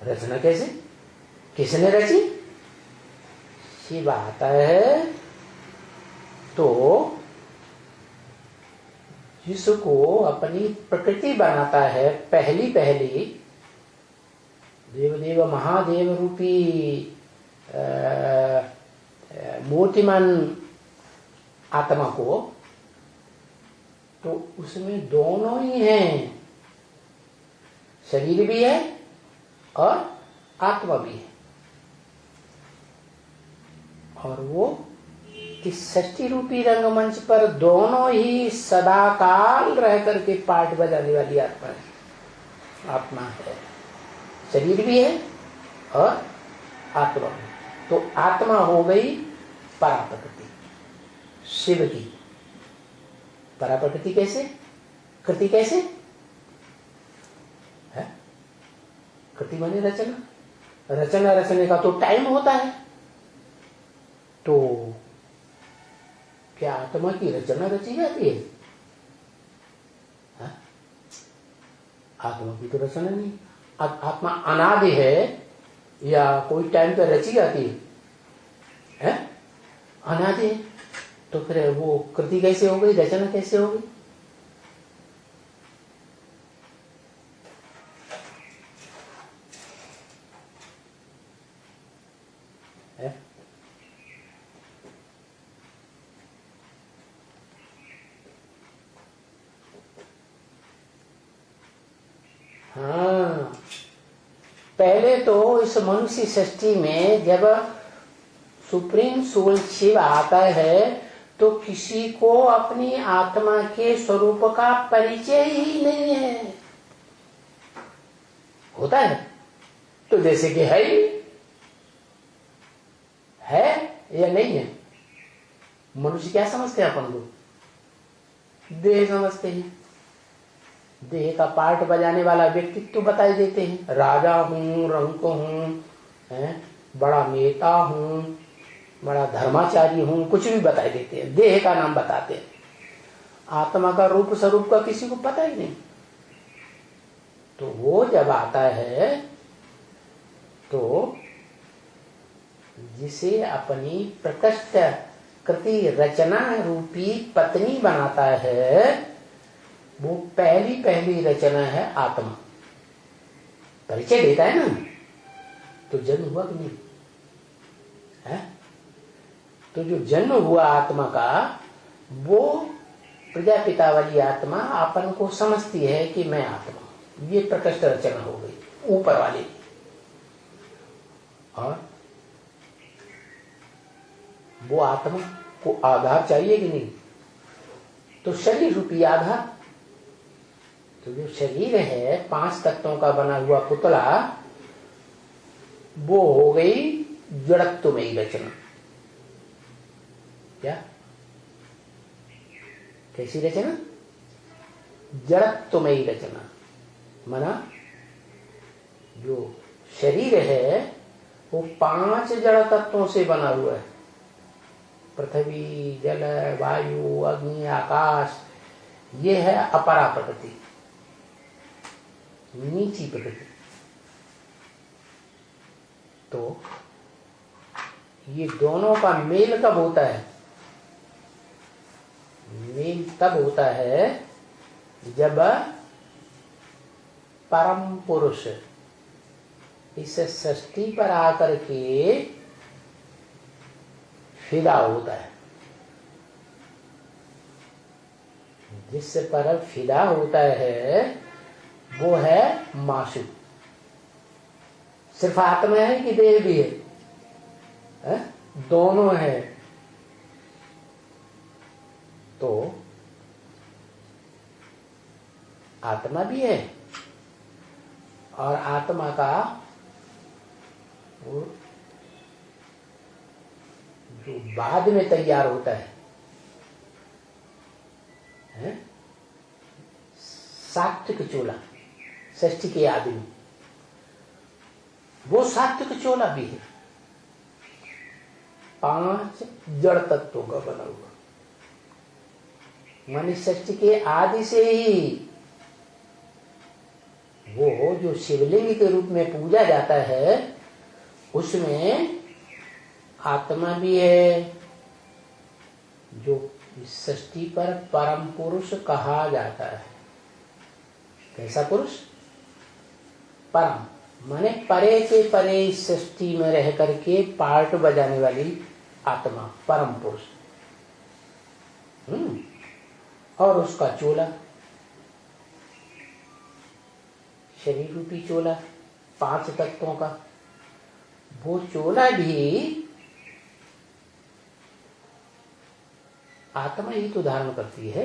रचना कैसे, किसने रची? शिव आता है तो जिसको अपनी प्रकृति बनाता है, पहली पहली देवदेव महादेव रूपी मूर्तिमान आत्मा को, तो उसमें दोनों ही हैं, शरीर भी है और आत्मा भी है। और वो इस सृष्टि रूपी रंगमंच पर दोनों ही सदा काल रह करके पार्ट बजाने वाली आत्मा है, आत्मा है। शरीर भी है और आत्मा भी। तो आत्मा हो गई पराप्रकृति शिव की। पराप्रकृति कैसे, कृति कैसे है? कृति माने रचना, रचना रचने का तो टाइम होता है। तो क्या आत्मा की रचना रची जाती है? आत्मा की तो रचना नहीं। आत्मा अनादि है या कोई टाइम पे रची जाती है? अनादि है। तो फिर वो कृति कैसे हो गई, रचना कैसे हो गई? हाँ, पहले तो इस मनुष्य सृष्टि में जब सुप्रीम सोल शिव आता है तो किसी को अपनी आत्मा के स्वरूप का परिचय ही नहीं है। होता है तो जैसे कि है या नहीं है। मनुष्य क्या समझते हैं अपन लोग? देह समझते हैं। देह का पार्ट बजाने वाला व्यक्तित्व बताई देते हैं। राजा हूं, रंक हूं, बड़ा नेता हूं, बड़ा धर्माचारी हूं, कुछ भी बताई देते हैं। देह का नाम बताते हैं। आत्मा का रूप स्वरूप का किसी को पता ही नहीं। तो वो जब आता है तो जिसे अपनी प्रकृष्ट कृति रचना रूपी पत्नी बनाता है, वो पहली पहली रचना है आत्मा। परिचय देता है ना। तो जन्म हुआ कि नहीं है? तो जो जन्म हुआ आत्मा का, वो प्रजापिता वाली आत्मा अपन को समझती है कि मैं आत्मा हूं। ये प्रकृष्ट रचना हो गई ऊपर वाले की। और वो आत्मा को आधार चाहिए कि नहीं? तो शरीर रूपी आधार। तो जो शरीर है 5 तत्वों का बना हुआ पुतला, वो हो गई जड़त्वमयी रचना। क्या? कैसी रचना? जड़त्वमयी रचना। माना जो शरीर है वो 5 जड़ तत्वों से बना हुआ है। पृथ्वी, जल, वायु, अग्नि, आकाश। ये है अपरा प्रकृति, नीची प्रकृति। तो ये दोनों का मेल कब होता है? मेल तब होता है जब परम पुरुष इस सृष्टि पर आकर के फिदा होता है। जिससे पर फिदा होता है वो है माशू। सिर्फ आत्मा है कि देह भी है? दोनों है। तो आत्मा भी है और आत्मा का वो जो बाद में तैयार होता है, सात्विक चोला, षष्ठी के आदमी, वो सात्विक चोला भी है। 5 जड़ तत्वों का बना हुआ। माने षष्ठी के आदि से ही वो जो शिवलिंग के रूप में पूजा जाता है उसमें आत्मा भी है, जो इस सृष्टि पर परम पुरुष कहा जाता है। कैसा पुरुष? परम माने परे से परे इस सृष्टि में रह करके पार्ट बजाने वाली आत्मा, परम पुरुष। और उसका चोला, शरीर रूपी चोला 5 तत्वों का, वो चोला भी आत्मा ही तो धारण करती है।